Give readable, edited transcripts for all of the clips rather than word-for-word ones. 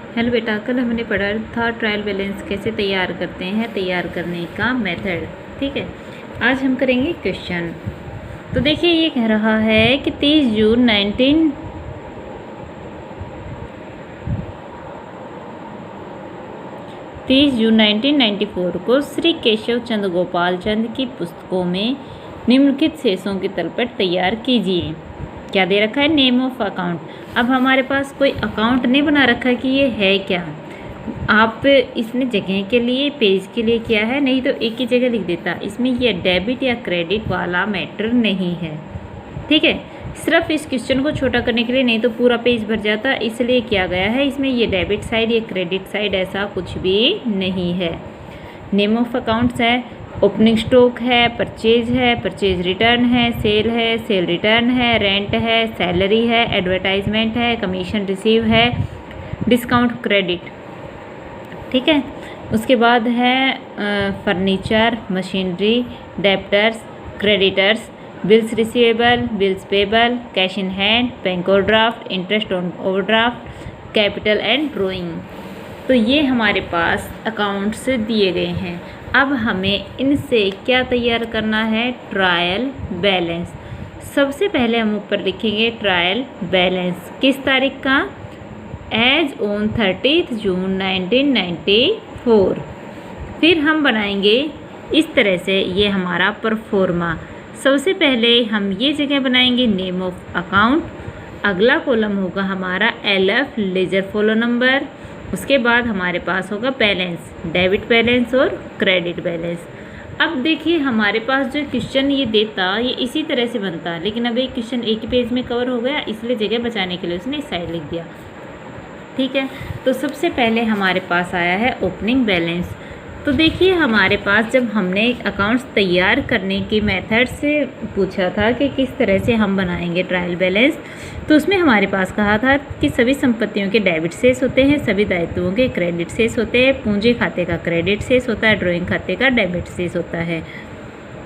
Hello बेटा, कल हमने पढ़ा था ट्रायल बैलेंस कैसे तैयार करते हैं, तैयार करने का मेथड। ठीक है, आज हम करेंगे क्वेश्चन। तो देखिए ये कह रहा है कि 30 जून 1994 को श्री केशव चंद्र गोपाल चंद की पुस्तकों में निम्नलिखित शेषों की तलपट तैयार कीजिए। क्या दे रखा है? Name of account. अब हमारे पास कोई अकाउंट नहीं बना रखा कि ये है क्या। आप इसने जगह के लिए, पेज के लिए किया है, नहीं तो एक ही जगह लिख देता। इसमें ये डेबिट या क्रेडिट वाला मैटर नहीं है। ठीक है, सिर्फ इस क्वेश्चन को छोटा करने के लिए, नहीं तो पूरा पेज भर जाता, इसलिए किया गया है। इसमें ये डेबिट साइड या क्रेडिट साइड ऐसा कुछ भी नहीं है। नेम ऑफ अकाउंट्स है, ओपनिंग स्टॉक है, परचेज रिटर्न है, सेल रिटर्न है, रेंट है, सैलरी है, एडवर्टाइजमेंट है, कमीशन रिसीव है, डिस्काउंट क्रेडिट। ठीक है, उसके बाद है furniture, machinery, debtors, creditors, bills receivable, bills payable, cash in hand, bank overdraft, interest on overdraft, capital and drawing. तो ये हमारे पास अकाउंट्स दिए गए हैं। अब हमें इनसे क्या तैयार करना है? Trial balance. सबसे पहले हम ऊपर लिखेंगे ट्रायल बैलेंस किस तारीख का? एज ऑन 30 जून 1994। फिर हम बनाएंगे इस तरह से ये हमारा परफॉर्मा। सबसे पहले हम ये जगह बनाएंगे नेम ऑफ अकाउंट, अगला कॉलम होगा हमारा LF लेजर फॉलो नंबर, उसके बाद हमारे पास होगा बैलेंस, डेबिट बैलेंस और क्रेडिट बैलेंस। अब देखिए हमारे पास जो क्वेश्चन ये देता ये इसी तरह से बनता, लेकिन अब एक क्वेश्चन एक ही पेज में कवर हो गया, इसलिए जगह बचाने के लिए उसने इस साइड लिख दिया। ठीक है, तो सबसे पहले हमारे पास आया है ओपनिंग बैलेंस। तो देखिए हमारे पास जब हमने अकाउंट्स तैयार करने की मेथड से पूछा था कि किस तरह से हम बनाएंगे ट्रायल बैलेंस, तो उसमें हमारे पास कहा था कि सभी संपत्तियों के डेबिट शेष होते हैं, सभी दायित्वों के क्रेडिट शेष होते हैं, पूंजी खाते का क्रेडिट शेष होता है, ड्राइंग खाते का डेबिट शेष होता है।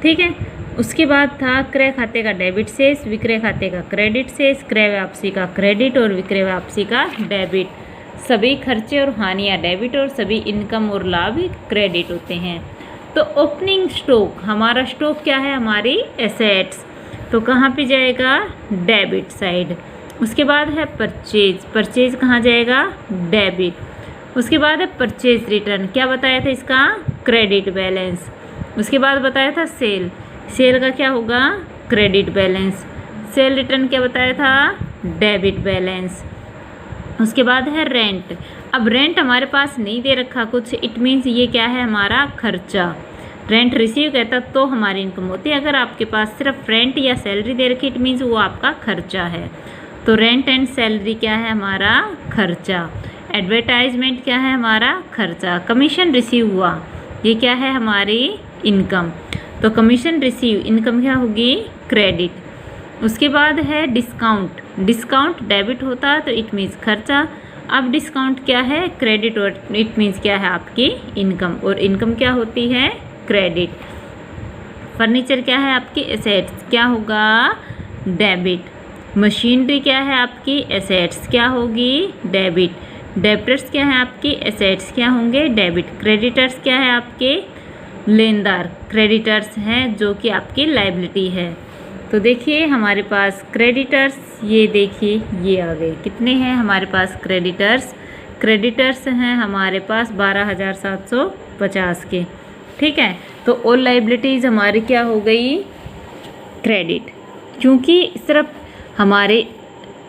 ठीक है, उसके बाद था क्रय खाते का डेबिट शेष, विक्रय खाते का क्रेडिट शेष, क्रय वापसी का क्रेडिट और विक्रय वापसी का डेबिट। सभी खर्चे और हानियाँ डेबिट और सभी इनकम और लाभ क्रेडिट होते हैं। तो ओपनिंग स्टॉक, हमारा स्टॉक क्या है? हमारी एसेट्स, तो कहाँ पे जाएगा? Debit side. उसके बाद है परचेज कहाँ जाएगा? डेबिट। उसके बाद है परचेज रिटर्न, क्या बताया था इसका? Credit balance. उसके बाद बताया था सेल का क्या होगा? Credit balance. सेल रिटर्न क्या बताया था? Debit balance. उसके बाद है रेंट। अब रेंट हमारे पास नहीं दे रखा कुछ, इट मीन्स ये क्या है? हमारा खर्चा। रेंट रिसीव कहता तो हमारी इनकम होती है। अगर आपके पास सिर्फ रेंट या सैलरी दे रखी, इट मीन्स वो आपका खर्चा है। तो रेंट एंड सैलरी क्या है? हमारा खर्चा। एडवर्टाइजमेंट क्या है? हमारा खर्चा। कमीशन रिसीव हुआ, ये क्या है? हमारी इनकम। तो कमीशन रिसीव, इनकम क्या होगी? क्रेडिट। उसके बाद है डिस्काउंट डेबिट होता है तो इट मीन्स खर्चा। अब डिस्काउंट क्या है? क्रेडिट और इट मीन्स क्या है? आपकी इनकम, और इनकम क्या होती है? क्रेडिट। फर्नीचर क्या है? आपकी एसेट्स, क्या होगा? डेबिट। मशीनरी क्या है? आपकी एसेट्स, क्या होगी? डेबिट। डेब्टर्स क्या है? आपकी एसेट्स, क्या होंगे? डेबिट। क्रेडिटर्स क्या है? आपके लेनदार, क्रेडिटर्स हैं जो कि आपकी लायबिलिटी है। तो देखिए हमारे पास क्रेडिटर्स, ये देखिए ये आ गए। कितने हैं हमारे पास क्रेडिटर्स हैं हमारे पास 12,750 के। ठीक है, तो ऑल लायबिलिटीज़ हमारी क्या हो गई? क्रेडिट, क्योंकि सिर्फ हमारे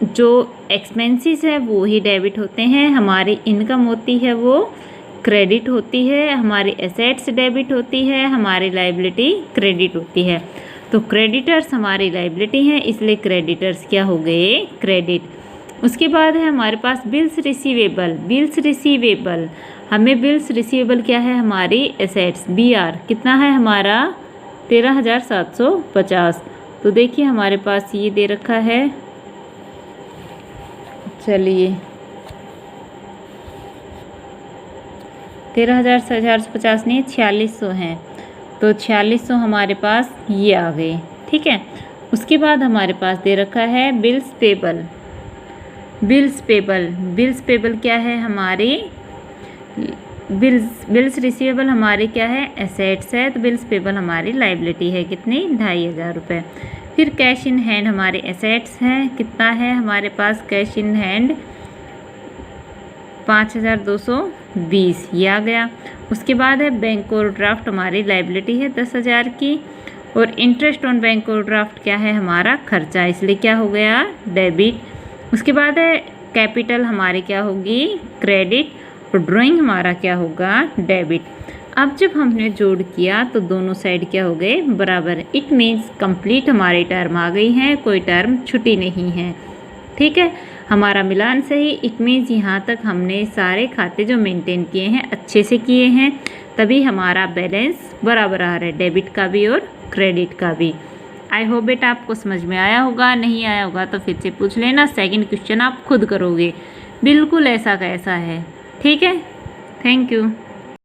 जो एक्सपेंसेस है वो ही डेबिट होते हैं, हमारी इनकम होती है वो क्रेडिट होती है, हमारी एसेट्स डेबिट होती है, हमारी लायबिलिटी क्रेडिट होती है। तो क्रेडिटर्स हमारी लायबिलिटी हैं, इसलिए क्रेडिटर्स क्या हो गए? क्रेडिट। उसके बाद है हमारे पास बिल्स रिसीवेबल। हमें बिल्स रिसीवेबल क्या है? हमारी एसेट्स, BR कितना है हमारा? 13,750। तो देखिए हमारे पास ये दे रखा है, चलिए 13,450 नहीं, 4600 हैं, तो 4600 हमारे पास ये आ गए। ठीक है, उसके बाद हमारे पास दे रखा है bills payable. Bills payable, bills payable क्या है हमारी, बिल्स रिसीवेबल हमारे क्या है, एसेट्स है, तो बिल्स पेबल हमारी लाइबिलिटी है, कितनी, 2500 रुपये। फिर कैश इन हैंड हमारे एसेट्स हैं, कितना है हमारे पास कैश इन हैंड, 5220, ये आ गया। उसके बाद है बैंक ओवरड्राफ्ट हमारी लाइबिलिटी है 10,000 की, और इंटरेस्ट ऑन बैंक ओवरड्राफ्ट क्या है हमारा खर्चा, इसलिए क्या हो गया, डेबिट। उसके बाद है कैपिटल हमारी क्या होगी, क्रेडिट, और ड्राइंग हमारा क्या होगा, डेबिट। अब जब हमने जोड़ किया तो दोनों साइड क्या हो गए, बराबर। इट मीन्स कंप्लीट हमारी टर्म आ गई है, कोई टर्म छुटी नहीं है, ठीक है। हमारा मिलान सही, इट मीन्स यहाँ तक हमने सारे खाते जो मेंटेन किए हैं अच्छे से किए हैं, तभी हमारा बैलेंस बराबर आ रहा है, डेबिट का भी और क्रेडिट का भी। आई होप बेटा आपको समझ में आया होगा, नहीं आया होगा तो फिर से पूछ लेना, सेकंड क्वेश्चन आप खुद करोगे, बिल्कुल ऐसा कैसा है, ठीक है। Thank you.